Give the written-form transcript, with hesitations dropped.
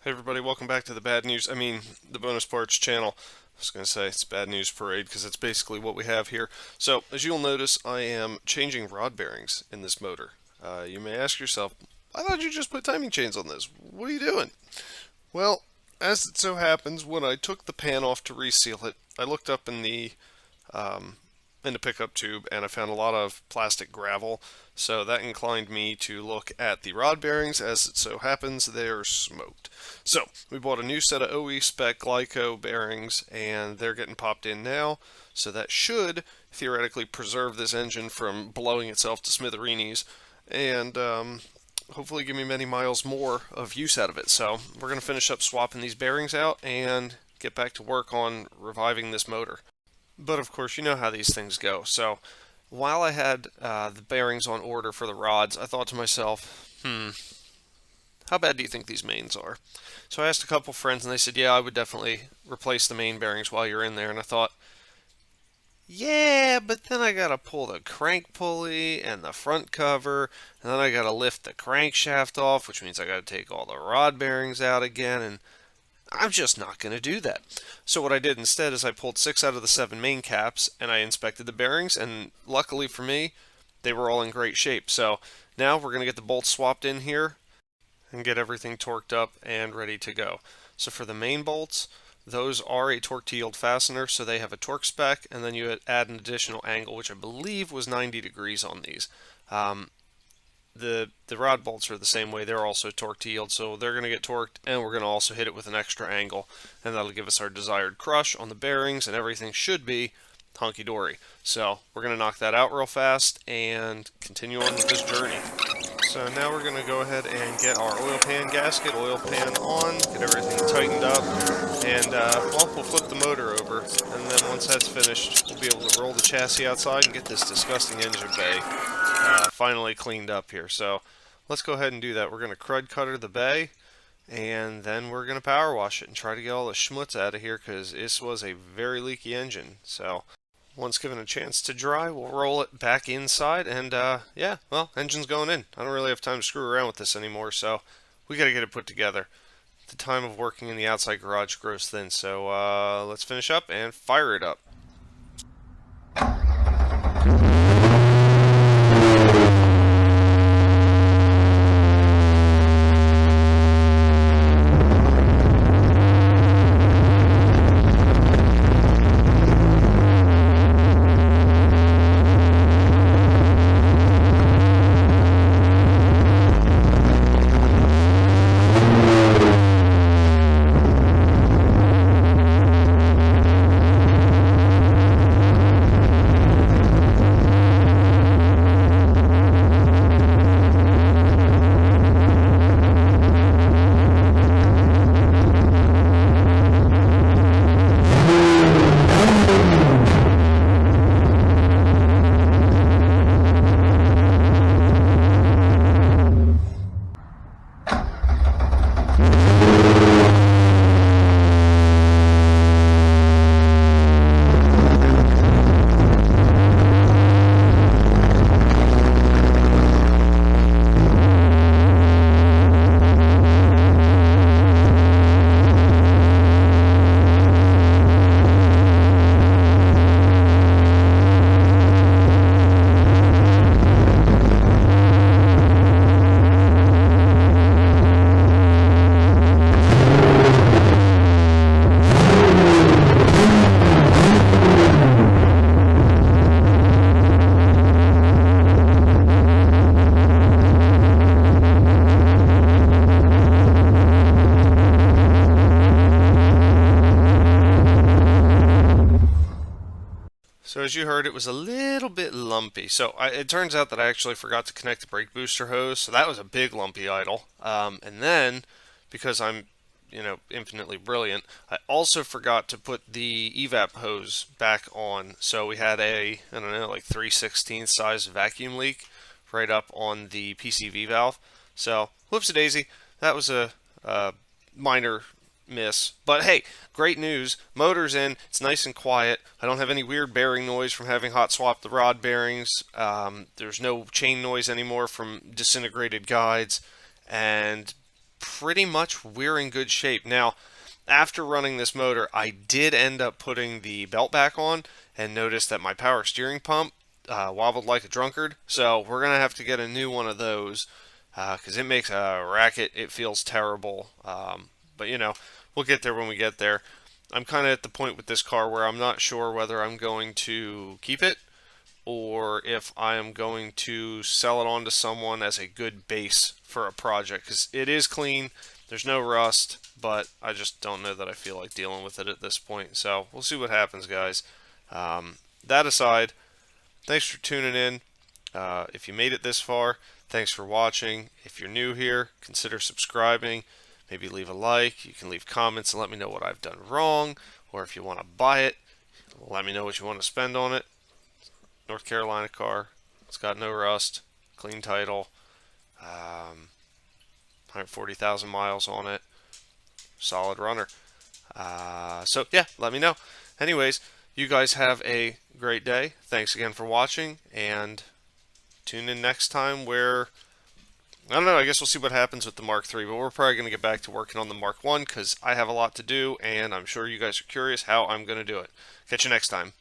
Hey everybody, welcome back to the the bonus parts channel. I was going to say it's bad news parade because it's basically what we have here. So, as you'll notice, I am changing rod bearings in this motor. You may ask yourself, I thought you just put timing chains on this. What are you doing? Well, as it so happens, when I took the pan off to reseal it, I looked up um, in the pickup tube and I found a lot of plastic gravel. So that inclined me to look at the rod bearings. As it so happens, they're smoked. So we bought a new set of OE spec Glyco bearings and they're getting popped in now. So that should theoretically preserve this engine from blowing itself to smithereens and hopefully give me many miles more of use out of it. So we're going to finish up swapping these bearings out and get back to work on reviving this motor. But of course, you know how these things go. So while I had the bearings on order for the rods, I thought to myself, how bad do you think these mains are? So I asked a couple friends and they said, yeah, I would definitely replace the main bearings while you're in there. And I thought, yeah, but then I gotta pull the crank pulley and the front cover, and then I gotta lift the crankshaft off, which means I gotta take all the rod bearings out again, and I'm just not going to do that. So what I did instead is I pulled 6 out of the 7 main caps and I inspected the bearings, and luckily for me, they were all in great shape. So now we're going to get the bolts swapped in here and get everything torqued up and ready to go. So for the main bolts, those are a torque to yield fastener, so they have a torque spec, and then you add an additional angle, which I believe was 90 degrees on these. The rod bolts are the same way. They're also torque to yield, so they're going to get torqued, and we're going to also hit it with an extra angle, and that'll give us our desired crush on the bearings, and everything should be hunky-dory. So we're going to knock that out real fast and continue on with this journey. So now we're going to go ahead and get our oil pan gasket, oil pan on, get everything tightened up, and we'll flip the motor over, and then once that's finished, we'll be able to roll the chassis outside and get this disgusting engine bay finally cleaned up here. So let's go ahead and do that. We're going to crud cutter the bay, and then we're going to power wash it and try to get all the schmutz out of here because this was a very leaky engine. So once given a chance to dry, we'll roll it back inside, and yeah, well, engine's going in. I don't really have time to screw around with this anymore, so we got to get it put together. The time of working in the outside garage grows thin, so let's finish up and fire it up. So as you heard, it was a little bit lumpy. So it turns out that I actually forgot to connect the brake booster hose. So that was a big lumpy idle. And then, because I'm, infinitely brilliant, I also forgot to put the evap hose back on. So we had a, I don't know, like 3/16 size vacuum leak right up on the PCV valve. So, whoops-a-daisy. That was a minor miss. But hey, great news. Motor's in. It's nice and quiet. I don't have any weird bearing noise from having hot swapped the rod bearings. There's no chain noise anymore from disintegrated guides. And pretty much we're in good shape. Now, after running this motor, I did end up putting the belt back on and noticed that my power steering pump wobbled like a drunkard. So we're going to have to get a new one of those because it makes a racket. It feels terrible. But, we'll get there when we get there. I'm kind of at the point with this car where I'm not sure whether I'm going to keep it or if I am going to sell it on to someone as a good base for a project, because it is clean, there's no rust, but I just don't know that I feel like dealing with it at this point. So we'll see what happens, guys. That aside, thanks for tuning in. If you made it this far, thanks for watching. If you're new here, consider subscribing. Maybe leave a like. You can leave comments and let me know what I've done wrong, or if you want to buy it, let me know what you want to spend on it. North Carolina car. It's got no rust, clean title, 140,000 miles on it, solid runner. So yeah, let me know. Anyways, you guys have a great day. Thanks again for watching, and tune in next time where, I don't know, I guess we'll see what happens with the Mark III, but we're probably going to get back to working on the Mark I because I have a lot to do, and I'm sure you guys are curious how I'm going to do it. Catch you next time.